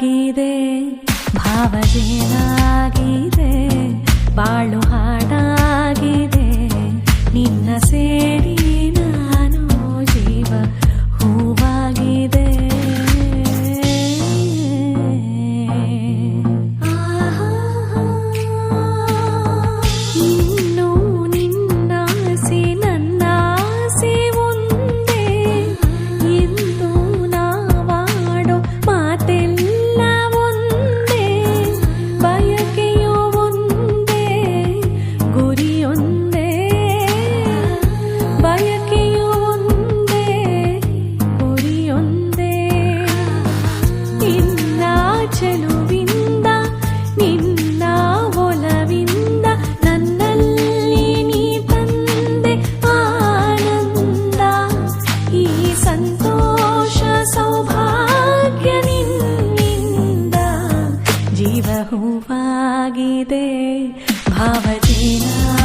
ಹೂವಾಗಿದೆ ಭಾವಜೇನಾಗಿದೆ ಬಾಳು ಹಾಡಾಗಿದೆ ನಿನ್ನ ಸೇರಿ ನಾನು ಜೀವ ಹೂವಾಗಿದೆ ಇನ್ನು ನಿನ್ನಾಸೆ ನನ್ನಾಸೆ ಒಂದೇ ಎಂದು ನಾವಾಡೋ ಮಾತೆಲ್ಲ ಒಂದೇ ಬಯಕೆಯೋ ಒಂದೇ ಗುರಿಯೊಂದೇ ಬಯಕೆಯೋ ಒಂದೇ ಗುರಿಯೊಂದೇ ನಿನ್ನ ಚೆಲುವಿಂದ ನಿನ್ನ ಒಲವಿಂದ ನನ್ನಲ್ಲಿ ನೀ ತಂದೆ ಆನಂದ ಈ ಸಂತೋಷ ಸೌಭಾಗ್ಯ ನಿನ್ನಿಂದ ಜೀವ ಹೂವಾಗಿದೆ ಭಾವಜೇನಾಗಿದೆ